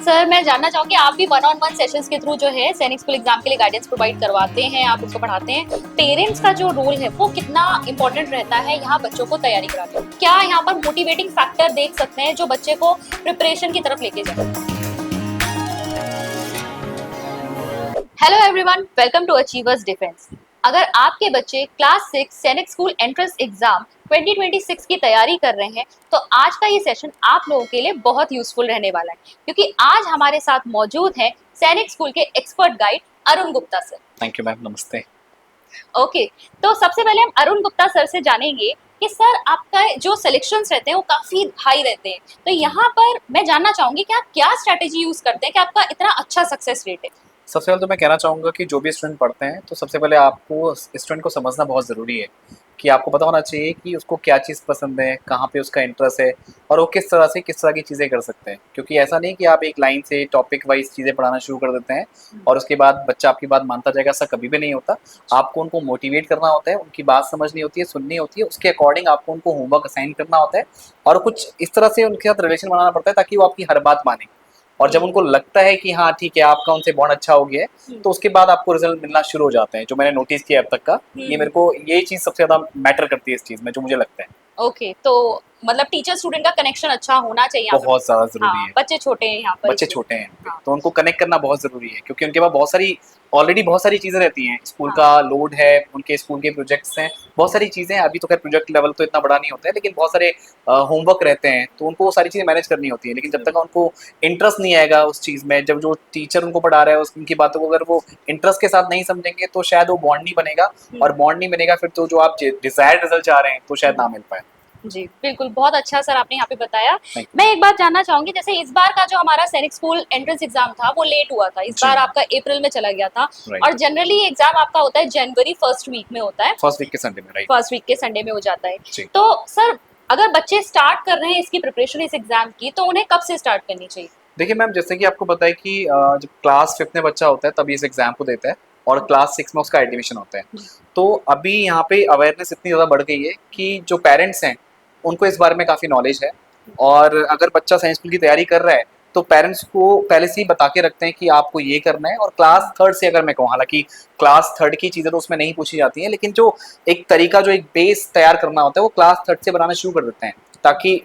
Sir मैं जानना चाहूंगी आप भी वन ऑन वन सेशंस के थ्रू जो है सैनिक स्कूल एग्जाम के लिए गाइडेंस प्रोवाइड करवाते हैं, आप उसको पढ़ाते हैं। पेरेंट्स का जो रोल है वो कितना इंपॉर्टेंट रहता है यहाँ बच्चों को तैयारी कराते हैं? क्या यहाँ पर मोटिवेटिंग फैक्टर देख सकते हैं जो बच्चे को प्रिपरेशन की तरफ लेके जाए? Hello everyone, welcome to Achievers Defence. अगर आपके बच्चे क्लास 6 सैनिक स्कूल एंट्रेंस एग्जाम 2026 की तैयारी कर रहे हैं तो आज का ये सेशन आप लोगों के लिए बहुत यूजफुल रहने वाला है, क्योंकि आज हमारे साथ मौजूद है सैनिक स्कूल के expert guide Arun Gupta sir. Thank you ma'am, नमस्ते। ओके, तो सबसे पहले हम अरुण गुप्ता सर से जानेंगे कि सर आपका जो सिलेक्शंस रहते हैं वो काफी हाई रहते हैं, तो यहाँ पर मैं जानना चाहूंगी कि आप क्या स्ट्रेटेजी यूज करते हैं कि आपका इतना अच्छा सक्सेस रेट है? सबसे पहले तो मैं कहना चाहूँगा कि जो भी स्टूडेंट पढ़ते हैं तो सबसे पहले आपको स्टूडेंट को समझना बहुत ज़रूरी है कि आपको पता होना चाहिए कि उसको क्या चीज़ पसंद है, कहाँ पे उसका इंटरेस्ट है और वो किस तरह से किस तरह की चीज़ें कर सकते हैं। क्योंकि ऐसा नहीं कि आप एक लाइन से टॉपिक वाइज चीज़ें पढ़ाना शुरू कर देते हैं और उसके बाद बच्चा आपकी बात मानता जाएगा, ऐसा कभी भी नहीं होता। आपको उनको मोटिवेट करना होता है, उनकी बात समझनी होती है, सुननी होती है, उसके अकॉर्डिंग आपको उनको होमवर्क असाइन करना होता है और कुछ इस तरह से उनके साथ रिलेशन बनाना पड़ता है ताकि वो आपकी हर बात माने। और जब उनको लगता है कि हाँ ठीक है, आपका उनसे बॉन्ड अच्छा हो गया है, तो उसके बाद आपको रिजल्ट मिलना शुरू हो जाते हैं। जो मैंने नोटिस किया अब तक का, ये मेरे को ये चीज़ सबसे ज़्यादा मैटर करती है इस चीज़ में, जो मुझे लगता है। ओके, तो मतलब टीचर स्टूडेंट का कनेक्शन अच्छा होना चाहिए यहाँ पे। बहुत ज़्यादा ज़रूरी है। बच्चे छोटे हैं यहाँ पर, बच्चे छोटे हैं तो उनको कनेक्ट करना बहुत ज़रूरी है, क्योंकि उनके पास बहुत सारी ऑलरेडी बहुत सारी चीज़ें रहती हैं। स्कूल का लोड है, उनके स्कूल के प्रोजेक्ट्स हैं, बहुत सारी चीज़ें। अभी तो खैर प्रोजेक्ट लेवल तो इतना बड़ा नहीं होता है, लेकिन बहुत सारे होमवर्क रहते हैं, तो उनको वो सारी चीज़ें मैनेज करनी होती है। लेकिन जब तक उनको इंटरेस्ट नहीं आएगा उस चीज़ में, जब जो टीचर उनको पढ़ा रहा है उनकी बातों को अगर वो इंटरेस्ट के साथ नहीं समझेंगे तो शायद वो बॉन्ड नहीं बनेगा, और बॉन्ड नहीं बनेगा फिर तो जो आप डिजायर्ड रिजल्ट चाह रहे हैं तो शायद ना मिल पाए। जी बिल्कुल, बहुत अच्छा सर आपने यहाँ पे बताया। मैं एक बात जानना चाहूंगी, जैसे इस बार का जो हमारा सैनिक स्कूल एंट्रेंस एग्जाम था वो लेट हुआ था, इस बार आपका अप्रैल में चला गया था, और जनरली एग्जाम आपका होता है जनवरी फर्स्ट वीक में होता है, फर्स्ट वीक के संडे में, राइट? फर्स्ट वीक के संडे में हो जाता है। तो सर अगर बच्चे स्टार्ट कर रहे हैं इसकी प्रिपरेशन इस एग्जाम की, तो उन्हें कब से स्टार्ट करनी चाहिए? देखिए मैम, जैसे कि आपको पता है कि जब क्लास 5th में बच्चा होता है तभी इस एग्जाम को देता है और क्लास 6 में उसका एडमिशन होता है। तो अभी यहाँ पे अवेयरनेस इतनी ज़्यादा बढ़ गई है कि जो पेरेंट्स हैं उनको इस बारे में काफ़ी नॉलेज है, और अगर बच्चा साइंस स्कूल की तैयारी कर रहा है तो पेरेंट्स को पहले से ही बता के रखते हैं कि आपको ये करना है। और क्लास 3rd से अगर मैं कहूँ, हालांकि क्लास 3rd की चीज़ें तो उसमें नहीं पूछी जाती हैं, लेकिन जो एक तरीका, जो एक बेस तैयार करना होता है वो क्लास 3rd से बनाना शुरू कर देते हैं, ताकि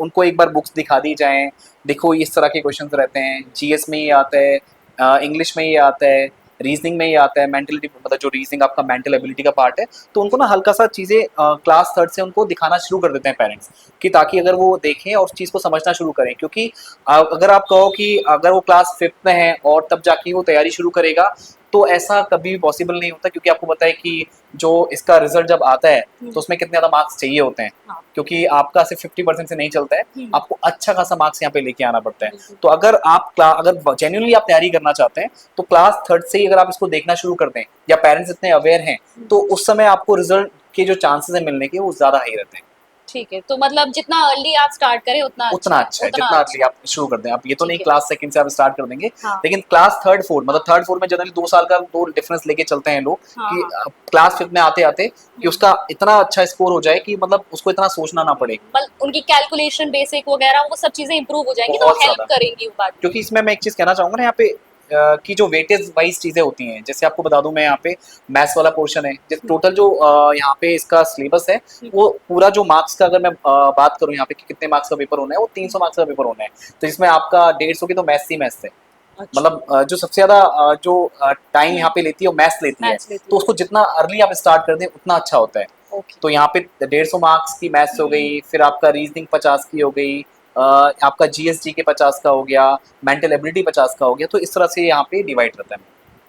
उनको एक बार बुक्स दिखा दी जाएँ। देखो इस तरह के क्वेश्चंस रहते हैं, जीएस में ये आता है, इंग्लिश में ये आता है, रीजनिंग में ये आता है, मेंटलिटी मतलब जो रीजनिंग आपका मेंटल एबिलिटी का पार्ट है। तो उनको ना हल्का सा चीज़ें क्लास 3rd से उनको दिखाना शुरू कर देते हैं पेरेंट्स, कि ताकि अगर वो देखें और उस चीज़ को समझना शुरू करें। क्योंकि अगर आप कहो कि अगर वो क्लास 5th में है और तब जाके वो तैयारी शुरू करेगा, तो ऐसा कभी भी पॉसिबल नहीं होता। क्योंकि आपको पता है कि जो इसका रिजल्ट जब आता है तो उसमें कितने ज़्यादा मार्क्स चाहिए होते हैं, क्योंकि आपका सिर्फ 50% से नहीं चलता है, आपको अच्छा खासा मार्क्स यहाँ पे लेके आना पड़ता है। तो अगर अगर जेन्युइनली आप तैयारी करना चाहते हैं तो क्लास 3rd से ही अगर आप इसको देखना शुरू कर दें, या पेरेंट्स इतने अवेयर हैं, तो उस समय आपको रिजल्ट के जो चांसेस है मिलने के वो ज़्यादा हाई रहते हैं। ठीक है, तो मतलब जितना अर्ली आप स्टार्ट करें उतना अच्छा है, जितना अर्ली आप शुरू कर दें। आप ये तो नहीं क्लास 2nd से आप स्टार्ट कर देंगे, लेकिन क्लास 3rd 4th मतलब 3rd 4th में जनरली 2 साल का दो डिफरेंस लेके चलते हैं लोग, कि क्लास 5th में आते आते कि उसका इतना अच्छा स्कोर हो जाए कि मतलब उसको इतना सोचना ना पड़े, उनकी कैलकुलेशन बेसिक वगैरह वो सब चीजें इंप्रूव हो जाएंगी, तो हेल्प करेंगी वो बात। क्योंकि इसमें मैं एक चीज कहना चाहूंगा ना यहाँ पे, कि जो वेटेज वाइज चीजें होती हैं, जैसे आपको बता दूं मैं, यहाँ पे मैथ्स वाला पोर्शन है, टोटल जो यहाँ पे इसका सिलेबस है वो पूरा जो मार्क्स का, अगर मैं बात करूँ यहाँ पे कि कितने मार्क्स का पेपर होना है, वो 300 मार्क्स का पेपर होना है। तो इसमें आपका 150 की तो मैथ्स ही मैथ्स है। मतलब जो सबसे ज्यादा जो टाइम यहाँ पे लेती है वो मैथ्स लेती है, तो उसको जितना अर्ली आप स्टार्ट कर दें उतना अच्छा होता है। तो यहाँ पे 150 मार्क्स की मैथ्स हो गई, फिर आपका रीजनिंग 50 की हो गई, आपका जीएसजी के 50 का हो गया, मेंटल एबिलिटी 50 का हो गया। तो इस तरह से यहाँ पे डिवाइड रहता है।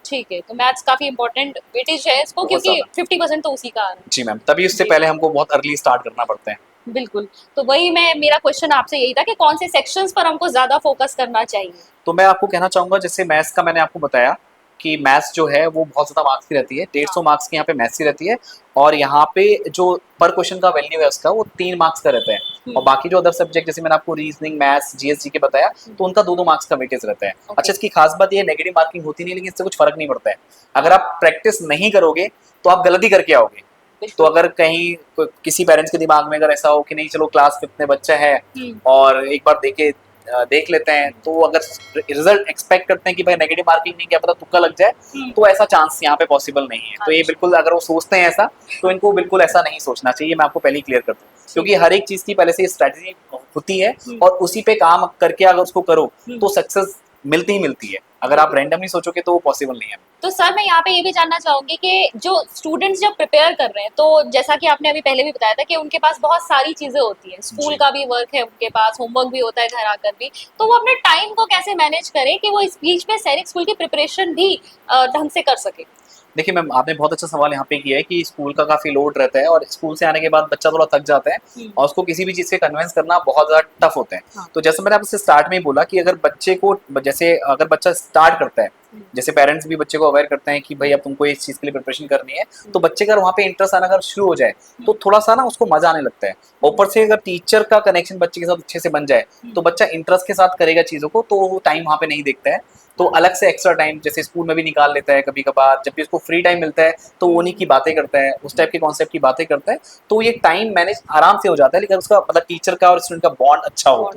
ठीक है, तो मैथ्स काफी इंपॉर्टेंट वेटेज है इसको, क्योंकि 50% तो उसी का आ रहा है। जी मैम, तभी उससे पहले हमको बहुत अर्ली स्टार्ट करना पड़ता है। बिल्कुल, तो वही मेरा क्वेश्चन आपसे यही था कि कौन से सेक्शंस पर हमको ज्यादा फोकस करना चाहिए? तो मैं आपको कहना चाहूंगा, जैसे मैथ्स का मैंने आपको बताया कि मैथ्स जो है वो बहुत ज्यादा मार्क्स की रहती है, 150 मार्क्स की यहाँ पे मैथ्स की रहती है, और यहाँ पे जो पर क्वेश्चन का वैल्यू है उसका वो 3 मार्क्स का रहता है। और बाकी जो अदर सब्जेक्ट, जैसे मैंने आपको रीजनिंग, मैथ्स, जीएसजी के बताया, तो उनका 2-2 मार्क्स का वेटेज रहता है। अच्छा, इसकी खास बात ये नेगेटिव मार्किंग होती नहीं, लेकिन इससे कुछ फर्क नहीं पड़ता है। अगर आप प्रैक्टिस नहीं करोगे तो आप गलती करके आओगे। तो अगर कहीं किसी पेरेंट्स के दिमाग में अगर ऐसा हो कि नहीं चलो क्लास 5th में बच्चा है और एक बार देखे देख लेते हैं, तो अगर रिजल्ट एक्सपेक्ट करते हैं कि भाई नेगेटिव मार्किंग नहीं, क्या पता तुक्का लग जाए, तो ऐसा चांस यहाँ पे पॉसिबल नहीं है। तो ये बिल्कुल, अगर वो सोचते हैं ऐसा, तो इनको बिल्कुल ऐसा नहीं सोचना चाहिए। मैं आपको पहले ही क्लियर कर दूं, क्योंकि हर एक चीज की पहले से स्ट्रेटेजी होती है और उसी पे काम करके अगर उसको करो तो सक्सेस मिलती ही मिलती है। अगर आप रैंडमली सोचोगे तो वो पॉसिबल नहीं है। तो सर मैं यहाँ पे ये भी जानना चाहूंगी कि जो स्टूडेंट्स जब प्रिपेयर कर रहे हैं, तो जैसा कि आपने अभी पहले भी बताया था कि उनके पास बहुत सारी चीजें होती हैं, स्कूल का भी वर्क है, उनके पास होमवर्क भी होता है घर आकर भी, तो वो अपने टाइम को कैसे मैनेज करें कि वो इस बीच में सैनिक स्कूल की प्रिपरेशन भी ढंग से कर सके। देखिए मैम, आपने बहुत अच्छा सवाल यहाँ पे किया है कि स्कूल का काफी लोड रहता है और स्कूल से आने के बाद बच्चा थोड़ा थक जाता है और उसको किसी भी चीज से कन्विंस करना बहुत ज्यादा टफ होता है। हाँ। तो जैसे मैंने आपसे स्टार्ट में ही बोला कि अगर बच्चे को, जैसे अगर बच्चा स्टार्ट करता है, जैसे पेरेंट्स भी बच्चे को अवेयर करते हैं कि भाई अब तुमको इस चीज के लिए प्रिपरेशन करनी है, तो बच्चे का वहाँ पे इंटरेस्ट आना अगर शुरू हो जाए तो थोड़ा सा ना उसको मजा आने लगता है। ऊपर से अगर टीचर का कनेक्शन बच्चे के साथ अच्छे से बन जाए तो बच्चा इंटरेस्ट के साथ करेगा चीजों को, तो वो टाइम वहाँ पे नहीं देखता है। तो अलग से एक्स्ट्रा टाइम जैसे स्कूल में भी निकाल लेता है कभी कभार, जब भी उसको फ्री टाइम मिलता है तो उन्हीं की बातें करता है, उस टाइप के कॉन्सेप्ट की बातें करता है, तो ये टाइम मैनेज आराम से हो जाता है। लेकिन उसका मतलब टीचर का और स्टूडेंट का बॉन्ड अच्छा हो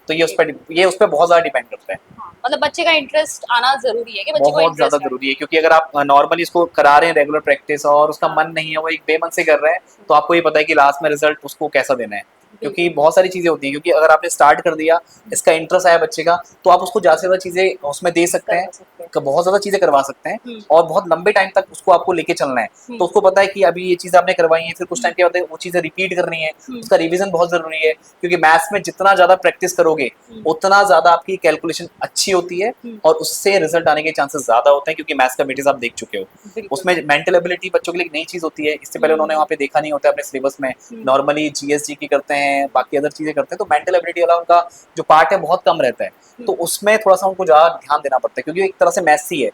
तो ये उस पर बहुत ज्यादा डिपेंड करता है। हाँ, मतलब बच्चे का इंटरेस्ट आना जरूरी है कि बच्चे को बहुत ज्यादा जरूरी है, क्योंकि अगर आप नॉर्मली इसको करा रहे हैं रेगुलर प्रैक्टिस और उसका मन नहीं है, वो एक बेमन से कर रहे हैं, तो आपको ये पता है कि लास्ट में रिजल्ट उसको कैसा देना है। क्योंकि बहुत सारी चीजें होती हैं, क्योंकि अगर आपने स्टार्ट कर दिया, इसका इंटरेस्ट आया बच्चे का, तो आप उसको ज्यादा से ज्यादा चीजें उसमें दे सकते हैं, बहुत ज्यादा चीजें करवा सकते हैं और बहुत लंबे टाइम तक उसको आपको लेके चलना है। तो उसको पता है कि अभी ये चीज आपने करवाई है, फिर कुछ टाइम के बाद वो चीजें रिपीट करनी है, उसका रिवीजन बहुत जरूरी है, क्योंकि मैथ्स में जितना ज्यादा प्रैक्टिस करोगे उतना ज्यादा आपकी कैलकुलेशन अच्छी होती है और उससे रिजल्ट आने के चांसेस ज्यादा होते हैं। क्योंकि मैथ्स का वेटेज आप देख चुके हो, उसमें मेंटल एबिलिटी बच्चों के लिए एक नई चीज होती है, इससे पहले उन्होंने वहाँ पे देखा नहीं होता है अपने सिलेबस में। नॉर्मली जीएसजी की करते हैं, बाकी अदर चीजें करते हैं, तो मेंटल एबिलिटी वाला उनका जो पार्ट है बहुत कम रहता है। तो उसमें थोड़ा सा उनको ज्यादा ध्यान देना पड़ता है, क्योंकि एक तरह से मैथ्स ही है,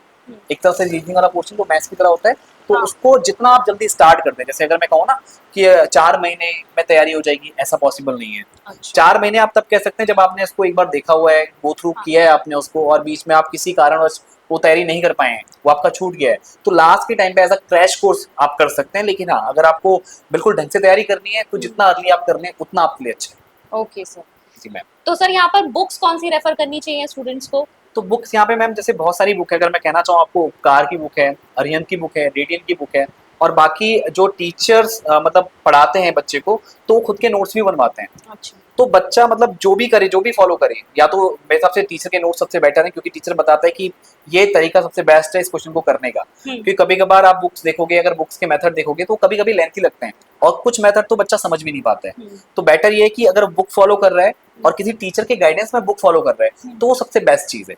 एक तरह से रीजनिंग वाला पोर्शन तो मैथ्स की तरह होता है। तो उसको जितना आप जल्दी स्टार्ट कर दें, जैसे अगर मैं कहूँ ना कि 4 महीने में तैयारी हो जाएगी, ऐसा पॉसिबल नहीं है। 4 महीने आप तब कह सकते हैं जब आपने इसको एक बार देखा हुआ है, गो थ्रू किया है आपने उसको, और बीच में आप किसी कारणवश वो तैयारी नहीं कर पाए हैं, वो आपका छूट गया है, तो लास्ट के टाइम पे एज अ क्रैश कोर्स आप कर सकते हैं। लेकिन हाँ, अगर आपको बिल्कुल ढंग से तैयारी करनी है तो जितना अर्ली आप कर लें उतना आपके लिए अच्छा है। Okay sir. जी मैम। तो सर यहाँ पर बुक्स कौन सी रेफर करनी चाहिए स्टूडेंट्स को। तो बुक्स यहाँ पे मैम जैसे बहुत सारी बुक है, अगर मैं कहना चाहूँ आपको, उपकार की बुक है, अरिहंत की बुक है, रेडियंट की बुक है, और बाकी जो टीचर्स मतलब पढ़ाते हैं बच्चे को, तो खुद के नोट्स भी बनवाते हैं। अच्छा। तो बच्चा मतलब जो भी करे, जो भी फॉलो करे, या तो मेरे हिसाब से टीचर के नोट्स सबसे बेटर है, क्योंकि टीचर बताता है कि ये तरीका सबसे बेस्ट है इस क्वेश्चन को करने का। क्योंकि कभी कभार आप बुक्स देखोगे, अगर बुक्स के मेथड देखोगे तो कभी कभी लेंथी लगते हैं और कुछ मेथड तो बच्चा समझ भी नहीं पाता है। तो बेटर ये है कि अगर बुक फॉलो कर रहा है और किसी टीचर के गाइडेंस में बुक फॉलो कर रहा है तो वो सबसे बेस्ट चीज है।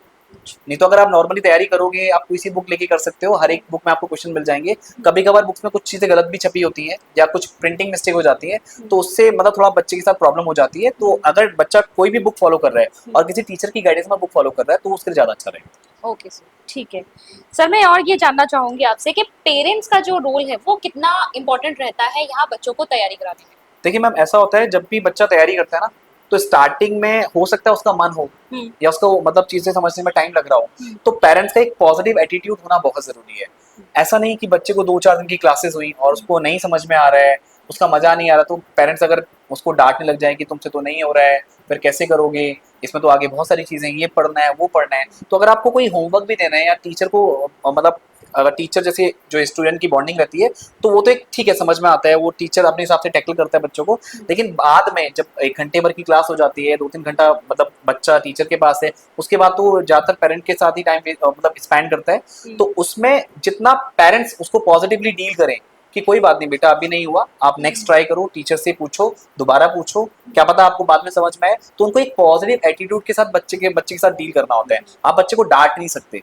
नहीं तो अगर आप नॉर्मली तैयारी करोगे, आप कोई सी बुक लेके कर सकते हो, हर एक बुक में आपको क्वेश्चन मिल जाएंगे। कभी कभार बुक्स में कुछ चीजें गलत भी छपी होती हैं या कुछ प्रिंटिंग मिस्टेक हो जाती है, तो उससे मतलब थोड़ा बच्चे के साथ प्रॉब्लम हो जाती है। तो अगर बच्चा कोई भी बुक फॉलो कर रहा है और किसी टीचर की गाइडेंस में बुक फॉलो कर रहा है तो उसके लिए ज्यादा अच्छा रहेगा। ओके सर, ठीक है। सर मैं और ये जानना चाहूंगी आपसे कि पेरेंट्स का जो रोल है वो कितना इम्पोर्टेंट रहता है यहाँ बच्चों को तैयारी कराने में। देखिए मैम, ऐसा होता है जब भी बच्चा तैयारी करता है ना, तो स्टार्टिंग में हो सकता है उसका मन हो या उसको मतलब चीजें समझने में टाइम लग रहा हो, तो पेरेंट्स का एक पॉजिटिव एटीट्यूड होना बहुत जरूरी है। ऐसा नहीं कि बच्चे को 2-4 दिन की क्लासेस हुई और उसको नहीं समझ में आ रहा है, उसका मजा नहीं आ रहा, तो पेरेंट्स अगर उसको डांटने लग जाए कि तुमसे तो नहीं हो रहा है, फिर कैसे करोगे, इसमें तो आगे बहुत सारी चीजें, ये पढ़ना है वो पढ़ना है। तो अगर आपको कोई होमवर्क भी देना है या टीचर को मतलब अगर टीचर जैसे जो स्टूडेंट की बॉन्डिंग रहती है, तो वो तो एक ठीक है, समझ में आता है, वो टीचर अपने हिसाब से टैकल करता है बच्चों को। लेकिन बाद में जब 1 घंटे भर की क्लास हो जाती है, 2-3 घंटा मतलब बच्चा टीचर के पास है, उसके बाद तो ज्यादातर पेरेंट के साथ ही टाइम मतलब स्पेंड करता है। तो उसमें जितना पेरेंट्स उसको पॉजिटिवली डील करें कि कोई बात नहीं बेटा, अभी नहीं हुआ, आप नेक्स्ट ट्राई करो, टीचर से पूछो, दोबारा पूछो, क्या पता आपको बाद में समझ में आए, तो उनको एक पॉजिटिव एटीट्यूड के साथ बच्चे के साथ डील करना होता है। आप बच्चे को डांट नहीं सकते।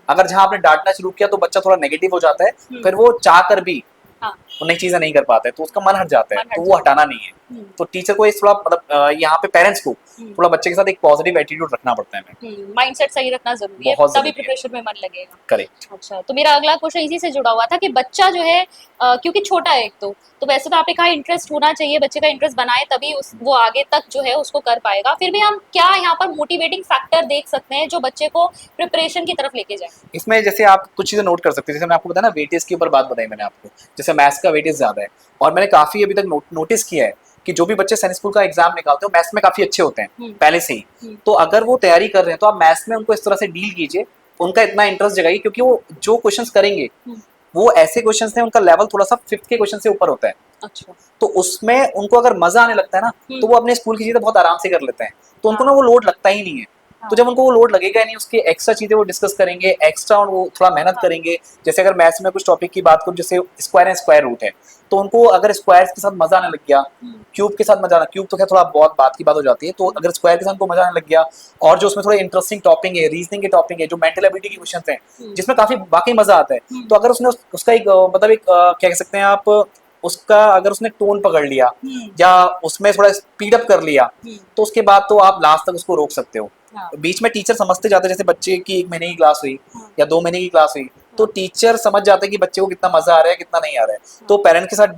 अगर जहां आपने डांटना शुरू किया तो बच्चा थोड़ा नेगेटिव हो जाता है, फिर वो चाह कर भी वो नई चीजें नहीं कर पाता है, तो उसका मन हट जाता है, तो वो हटाना नहीं है। तो टीचर को इस थोड़ा मतलब यहाँ पे पेरेंट्स को थोड़ा बच्चे के साथ एक पॉजिटिव एटीट्यूड रखना पड़ता है। माइंडसेट सही रखना जरूरी है, तभी प्रिपरेशन में मन लगेगा। करेक्ट। अच्छा, तो मेरा अगला क्वेश्चन इसी से जुड़ा हुआ था कि बच्चा जो है क्योंकि छोटा है एक तो वैसे तो आपने कहा इंटरेस्ट होना चाहिए, बच्चे का इंटरेस्ट बनाए तभी वो आगे तक जो है उसको कर पाएगा। फिर भी हम क्या यहाँ पर मोटिवेटिंग फैक्टर देख सकते हैं जो बच्चे को प्रिपरेशन की तरफ लेके जाए। इसमें जैसे आप कुछ चीजें नोट कर सकते हैं, जैसे मैं आपको बताया ना, वेटेज के ऊपर बात बताई मैंने आपको, जैसे मैथ्स का वेटेज ज्यादा है, और मैंने काफी अभी तक नोटिस किया है कि जो भी बच्चे सैनिक स्कूल का एग्जाम निकालते हैं मैथ्स में काफी अच्छे होते हैं पहले से ही। तो अगर वो तैयारी कर रहे हैं तो आप मैथ्स में उनको इस तरह से डील कीजिए, उनका इतना इंटरेस्ट जगाइए, क्योंकि वो जो क्वेश्चंस करेंगे वो ऐसे क्वेश्चंस हैं, उनका लेवल थोड़ा सा 5th के क्वेश्चन से ऊपर होता है। अच्छा। तो उसमें उनको अगर मजा आने लगता है ना, तो वो अपने स्कूल की चीजें बहुत आराम से कर लेते हैं, तो उनको ना वो लोड लगता ही नहीं है। तो जब उनको वो लोड लगेगा नहीं, उसके एक्स्ट्रा चीजें वो डिस्कस करेंगे, एक्स्ट्रा वो थोड़ा मेहनत करेंगे। जैसे अगर मैथ्स में कुछ टॉपिक की बात करूं, जैसे स्क्वायर एंड स्क्वायर रूट है, तो उनको अगर स्क्वायर के साथ मजा आने लग गया, क्यूब के साथ मजा आना, क्यूब तो खैर थोड़ा बहुत बात की बात हो जाती है, तो अगर स्क्वायर के साथ उनको मजा आने लग गया, और जो उसमें थोड़ा इंटरेस्टिंग टॉपिक है, रीजनिंग के टॉपिक है, जो मेंटल एबिलिटी के क्वेश्चन हैं, जिसमें काफी वाकई मजा आता है, तो अगर उसने उसका एक मतलब एक क्या कह सकते हैं आप, उसका अगर उसने टोन पकड़ लिया या उसमें थोड़ा स्पीड अप कर लिया, तो उसके बाद तो आप लास्ट तक उसको रोक सकते हो। बीच में टीचर समझते जाते हैं, जैसे बच्चे की 1 महीने की क्लास हुई या 2 महीने की क्लास हुई, तो टीचर समझ जाते हैं कि बच्चे को कितना मजा आ रहा है, कितना नहीं आ रहा है। तो पेरेंट के साथ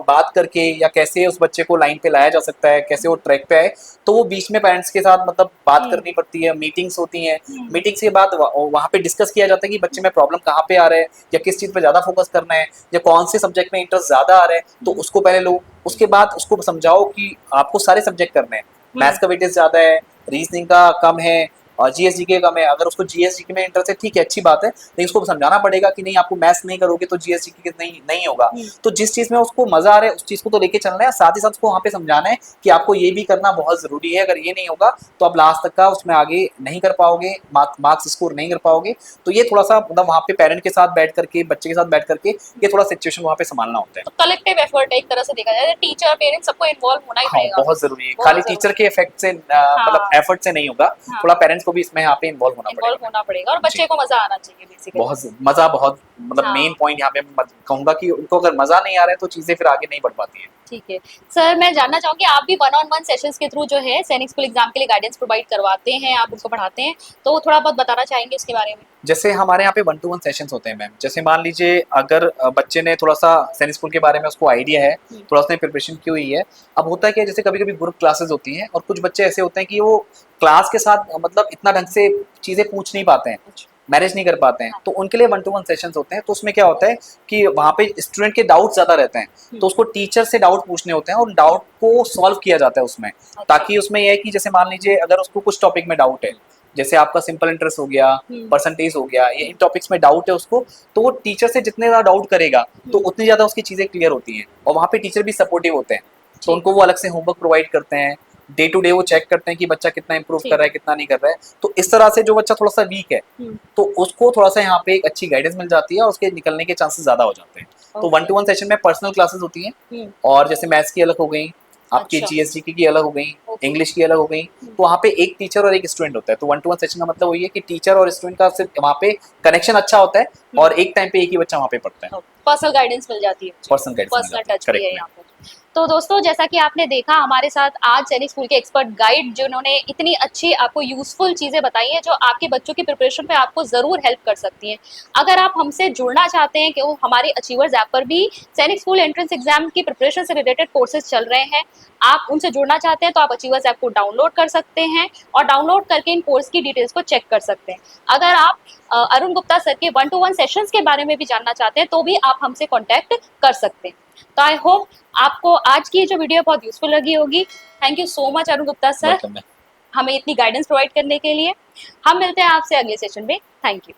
बात करके या कैसे उस बच्चे को लाइन पे लाया जा सकता है, कैसे वो ट्रैक पे आए, तो वो बीच में पेरेंट्स के साथ मतलब बात करनी पड़ती है, मीटिंग्स होती हैं। मीटिंग्स के बाद वहाँ पे डिस्कस किया जाता है कि बच्चे में प्रॉब्लम कहाँ पे आ रहा है, या किस चीज पे ज्यादा फोकस करना है, या कौन से सब्जेक्ट में इंटरेस्ट ज्यादा आ रहा है, तो उसको पहले लो। उसके बाद उसको समझाओ कि आपको सारे सब्जेक्ट करने हैं, मैथ्स का वेटेज ज्यादा है, रीजनिंग का कम है, और जीएसजी के कम है। अगर उसको जीएसजी में इंटरेस्ट है, ठीक है, अच्छी बात है, लेकिन उसको समझाना पड़ेगा कि नहीं, आपको मैथ्स नहीं करोगे तो जीएसजी के नहीं होगा। तो जिस चीज में उसको मजा आ रहा है उस चीज को तो लेके चलना है, साथ ही साथ उसको वहाँ पे समझाना है कि आपको ये भी करना बहुत जरूरी है, अगर ये नहीं होगा तो आप लास्ट तक का उसमें आगे नहीं कर पाओगे, मार्क्स स्कोर नहीं कर पाओगे। तो ये थोड़ा सा मतलब वहाँ पे पेरेंट के साथ बैठ करके, बच्चे के साथ बैठ करके ये थोड़ा सिचुएशन वहाँ पे संभालना होता है। तो कलेक्टिव एफर्ट है एक तरह से देखा जाए, टीचर पेरेंट्स सबको इन्वॉल्व होना ही पड़ेगा। बहुत जरूरी है, खाली टीचर के इफेक्ट से मतलब एफर्ट से नहीं होगा, थोड़ा पेरेंट्स को भी इसमें यहाँ पे इन्वॉल्व होना पड़ेगा और बच्चे को मजा आना चाहिए बेसिकली। बहुत मतलब मेन पॉइंट यहाँ पे कहूंगा कि उनको अगर मजा नहीं आ रहा है तो चीजें फिर आगे नहीं बढ़ पाती है। ठीक है सर, मैं जानना चाहूंगी आप भी 1-on-1 सेशंस के थ्रू जो है सैनिक स्कूल एग्जाम के लिए गाइडेंस प्रोवाइड करवाते हैं, आप उनको पढ़ाते हैं, तो थोड़ा बहुत बताना चाहेंगे इसके बारे में? जैसे हमारे यहाँ पे 1-to-1 सेशंस होते हैं मैम। जैसे मान लीजिए अगर बच्चे ने थोड़ा सा सैनिक स्कूल के बारे में उसको आइडिया है, थोड़ा उसने प्रिपरेशन की हुई है। अब होता है कि जैसे कभी कभी ग्रुप क्लासेस होती हैं और कुछ बच्चे ऐसे होते हैं कि वो क्लास के साथ मतलब इतना ढंग से चीजें पूछ नहीं पाते हैं, मैनेज नहीं कर पाते हैं, तो उनके लिए 1-to-1 सेशंस होते हैं। तो उसमें क्या होता है कि वहाँ पे स्टूडेंट के डाउट ज्यादा रहते हैं, तो उसको टीचर से डाउट पूछने होते हैं और डाउट को सॉल्व किया जाता है उसमें। ताकि उसमें यह है कि जैसे मान लीजिए अगर उसको कुछ टॉपिक में डाउट है, जैसे आपका सिंपल इंटरेस्ट हो गया, परसेंटेज हो गया, ये इन टॉपिक्स में डाउट है उसको, तो वो टीचर से जितने ज्यादा डाउट करेगा तो उतनी ज्यादा उसकी चीजें क्लियर होती हैं। और वहाँ पे टीचर भी सपोर्टिव होते हैं, तो उनको वो अलग से होमवर्क प्रोवाइड करते हैं, डे टू डे वो चेक करते हैं कि बच्चा कितना इंप्रूव कर रहा है, कितना नहीं कर रहा है। तो इस तरह से जो बच्चा थोड़ा सा वीक है तो उसको थोड़ा सा यहाँ पे एक अच्छी गाइडेंस मिल जाती है और उसके निकलने के चांसेस ज्यादा हो जाते हैं। तो 1-to-1 सेशन में पर्सनल क्लासेस होती हैं, और जैसे मैथ्स की अलग हो गई, आपकी जीएसजी की अलग हो गई, इंग्लिश की अलग हो गई, तो वहाँ पे एक टीचर और एक स्टूडेंट होता है। तो 1-to-1 सेशन का मतलब वही है कि टीचर और स्टूडेंट का सिर्फ वहाँ पे कनेक्शन अच्छा होता है और एक टाइम पे एक ही बच्चा वहाँ पे पढ़ता है। पर्सनल गाइडेंस मिल जाती है, पर्सनल टच भी है यहाँ पर। तो दोस्तों जैसा कि आपने देखा हमारे साथ आज सैनिक स्कूल के एक्सपर्ट गाइड जिन्होंने इतनी अच्छी आपको यूजफुल चीज़ें बताई हैं जो आपके बच्चों की प्रिपरेशन पे आपको ज़रूर हेल्प कर सकती हैं। अगर आप हमसे जुड़ना चाहते हैं कि वो हमारे अचीवर्स ऐप पर भी सैनिक स्कूल एंट्रेंस एग्जाम की प्रिपरेशन से रिलेटेड कोर्सेज चल रहे हैं, आप उनसे जुड़ना चाहते हैं तो आप अचीवर्स ऐप को डाउनलोड कर सकते हैं और डाउनलोड करके इन कोर्स की डिटेल्स को चेक कर सकते हैं। अगर आप अरुण गुप्ता सर के 1-to-1 सेशंस के बारे में भी जानना चाहते हैं तो भी आप हमसे कॉन्टैक्ट कर सकते हैं। तो आई होप आपको आज की जो वीडियो बहुत यूजफुल लगी होगी। Thank you so much Arun Gupta sir, हमें इतनी गाइडेंस प्रोवाइड करने के लिए। हम मिलते हैं आपसे अगले सेशन में। Thank you.